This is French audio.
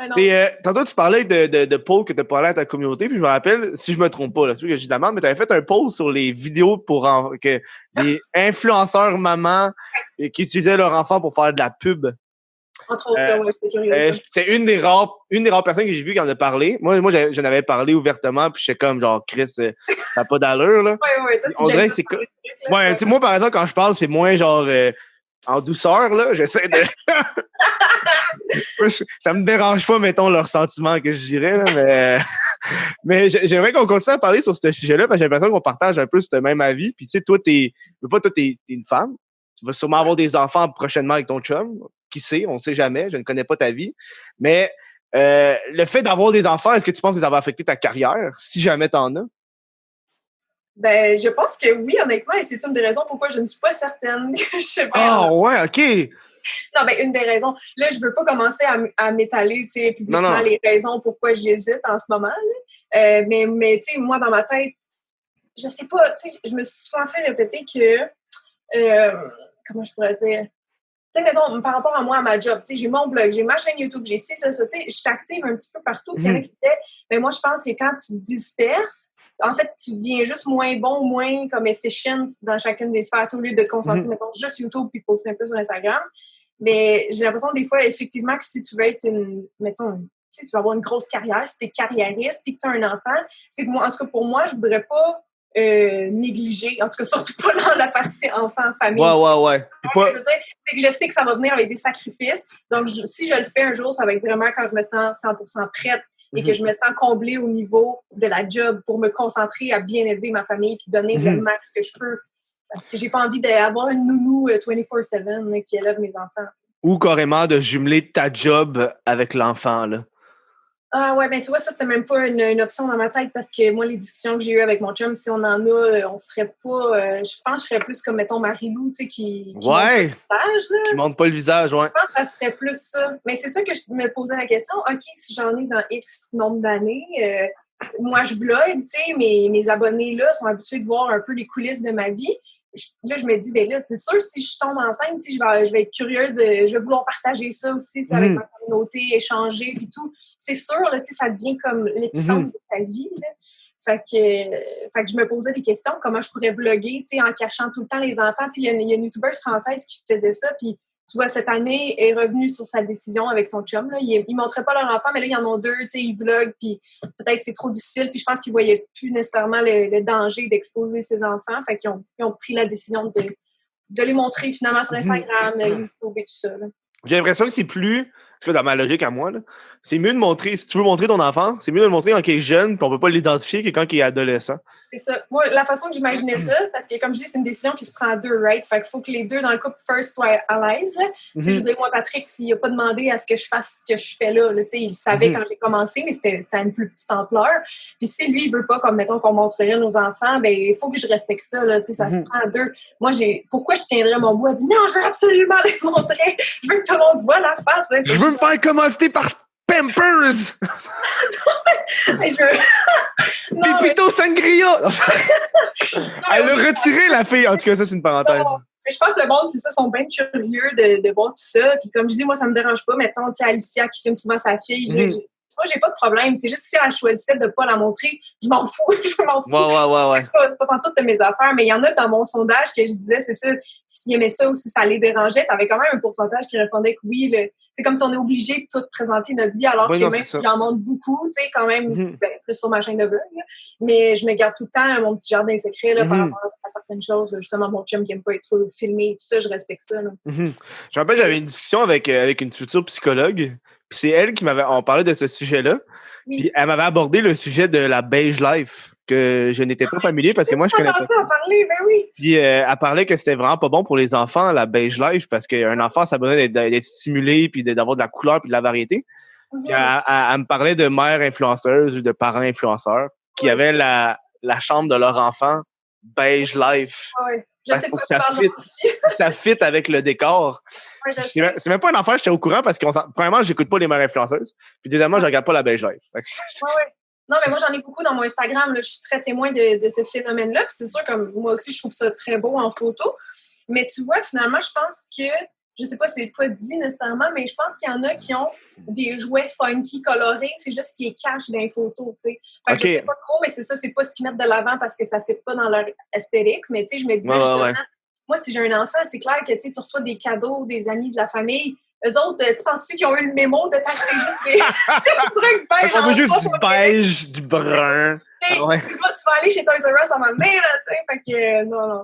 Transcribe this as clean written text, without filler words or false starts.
Ouais, non. Tantôt, tu parlais de posts que tu as parlé à ta communauté, puis je me rappelle, si je me trompe pas, là, c'est sûr que j'ai de la merde, mais tu avais fait un post sur les vidéos que les influenceurs mamans qui utilisaient leurs enfants pour faire de la pub. Entre autres, là, ouais, j'étais curieuse. C'est une des rares personnes que j'ai vu qui en a parlé. Moi j'en avais parlé ouvertement, puis j'étais comme, genre, Chris, ça n'a pas d'allure, là. Ouais, toi, On dirait que c'est... Ouais, tu sais, moi, par exemple, quand je parle, c'est moins, genre, en douceur, là. J'essaie de... Ça me dérange pas, mettons, leurs sentiments, que je dirais, là, mais j'aimerais qu'on continue à parler sur ce sujet-là, parce que j'ai l'impression qu'on partage un peu ce même avis. Puis, tu sais, toi, t'es une femme. Tu vas sûrement avoir des enfants prochainement avec ton chum. Qui sait? On ne sait jamais. Je ne connais pas ta vie. Mais le fait d'avoir des enfants, est-ce que tu penses que ça va affecter ta carrière, si jamais t'en as? Ben, je pense que oui, honnêtement, et c'est une des raisons pourquoi je ne suis pas certaine que je sais pas. Ah, ouais, OK. Non, ben, une des raisons. Là, je veux pas commencer à m'étaler, tu sais, publiquement les raisons pourquoi j'hésite en ce moment. Mais tu sais, moi, dans ma tête, je sais pas, tu sais, je me suis souvent fait répéter que, comment je pourrais dire? Tu sais, mettons, par rapport à moi, à ma job, tu sais, j'ai mon blog, j'ai ma chaîne YouTube, j'ai ci, ça, tu sais, je t'active un petit peu partout. Puis il y en a qui disaient, mais moi, je pense que quand tu te disperses, en fait, tu deviens juste moins bon, moins comme efficient dans chacune des sphères, au lieu de te concentrer, mettons, juste YouTube puis poster un peu sur Instagram. Mais j'ai l'impression, des fois, effectivement, que si tu veux être mettons, tu sais, tu vas avoir une grosse carrière, si tu es carriériste puis que tu as un enfant, c'est que moi, en tout cas, pour moi, je voudrais pas négliger, en tout cas, surtout pas dans la partie enfant-famille. Ouais. Je veux dire, c'est que je sais que ça va venir avec des sacrifices. Donc, si je le fais un jour, ça va être vraiment quand je me sens 100% prête et que je me sens comblée au niveau de la job pour me concentrer à bien élever ma famille puis donner le max que je peux. Parce que j'ai pas envie d'avoir une nounou 24/7 qui élève mes enfants. Ou carrément de jumeler ta job avec l'enfant, là. Ah ouais, ben tu vois, ça, c'était même pas une option dans ma tête parce que moi, les discussions que j'ai eues avec mon chum, si on en a, on serait pas... je pense que je serais plus comme, mettons, Marie-Lou, tu sais, qui montre pas le visage, là. Qui montre pas le visage, ouais. Je pense que ça serait plus ça. Mais c'est ça que je me posais la question. OK, si j'en ai dans X nombre d'années, moi, je vlog, tu sais, mes abonnés, là, sont habitués de voir un peu les coulisses de ma vie. Là, je me dis, ben là, c'est sûr, si je tombe enceinte, je vais être curieuse je vais vouloir partager ça aussi, avec ma communauté, échanger, puis tout. C'est sûr, là, ça devient comme l'épicentre de ta vie, là. Fait que je me posais des questions, comment je pourrais vlogger, en cachant tout le temps les enfants. Il y a une youtubeuse française qui faisait ça, puis tu vois, cette année, elle est revenue sur sa décision avec son chum. Là. Ils ne montraient pas leur enfant, mais là, ils en ont deux, ils vloguent, puis peut-être c'est trop difficile. Puis je pense qu'ils ne voyaient plus nécessairement le danger d'exposer ses enfants. Fait qu'ils ont pris la décision de les montrer finalement sur Instagram, YouTube et tout ça. Là. J'ai l'impression que c'est plus... En tout cas, dans ma logique à moi, là, c'est mieux de montrer... Si tu veux montrer ton enfant, c'est mieux de le montrer quand il est jeune, puis on peut pas l'identifier que quand il est adolescent. C'est ça. Moi, la façon que j'imaginais ça, parce que comme je dis, c'est une décision qui se prend à deux, right? Fait qu'il faut que les deux dans le couple first soient à l'aise. Je veux dire, moi, Patrick, s'il n'a pas demandé à ce que je fasse ce que je fais là, il savait quand j'ai commencé, mais c'était à une plus petite ampleur. Puis si lui, il veut pas, comme mettons, qu'on montrerait nos enfants, ben il faut que je respecte ça, là, ça se prend à deux. Moi, pourquoi je tiendrais mon bout à dire non, je veux absolument les montrer, je veux que tout le monde voit la face. Hein, je veux me faire commanditer par Pampers! Pépito Sangria! Elle l'a retiré, la fille. En tout cas, ça, c'est une parenthèse. Non. Mais je pense que le monde, c'est ça, sont bien curieux de voir tout ça. Puis comme je dis, moi, ça me dérange pas. Mettons, tu sais, Alicia qui filme souvent sa fille. Moi, j'ai pas de problème. C'est juste si elle choisissait de pas la montrer, je m'en fous. Je m'en fous. Ouais. C'est pas toutes de mes affaires. Mais il y en a dans mon sondage que je disais, c'est ça, s'ils aimaient ça ou si ça les dérangeait, t'avais quand même un pourcentage qui répondait que oui. C'est comme si on est obligé de tout présenter notre vie, alors que même s'il en montre beaucoup, tu sais, quand même, plus sur ma chaîne de blog. Là. Mais je me garde tout le temps mon petit jardin secret là, par rapport à certaines choses. Justement, mon chum qui aime pas être filmé et tout ça, je respecte ça. Là. Je me rappelle, j'avais une discussion avec une future psychologue. Puis c'est elle qui on parlait de ce sujet-là. Oui. Puis elle m'avait abordé le sujet de la beige life, que je n'étais pas familier parce que moi, je connais pas. Parler, ben oui. Puis elle parlait que c'était vraiment pas bon pour les enfants, la beige life, parce qu'un enfant, ça a besoin d'être stimulé, puis d'avoir de la couleur, puis de la variété. Puis elle me parlait de mères influenceuses ou de parents influenceurs qui avaient la chambre de leur enfant beige life. Oui. Parce qu'il faut que ça fit avec le décor. Ouais, c'est même pas une affaire, j'étais au courant parce que premièrement, j'écoute pas les mères influenceuses. Puis deuxièmement, je regarde pas la beige life. Non, mais moi, j'en ai beaucoup dans mon Instagram. Là. Je suis très témoin de ce phénomène-là. Puis c'est sûr que moi aussi, je trouve ça très beau en photo. Mais tu vois, finalement, je pense que je sais pas, c'est pas dit nécessairement, mais je pense qu'il y en a qui ont des jouets funky, colorés, c'est juste qu'ils cachent dans les photos, tu sais. Fait que je sais pas trop, mais c'est ça, c'est pas ce qu'ils mettent de l'avant parce que ça fit pas dans leur esthétique, mais tu sais, je me disais justement, moi, si j'ai un enfant, c'est clair que tu reçois des cadeaux, des amis de la famille. Eux autres, tu penses-tu qu'ils ont eu le mémo de t'acheter juste des trucs beiges? On veut juste du beige, du brun. Tu vas aller chez Toys R Us à un moment donné, là, tu sais. Fait que, non.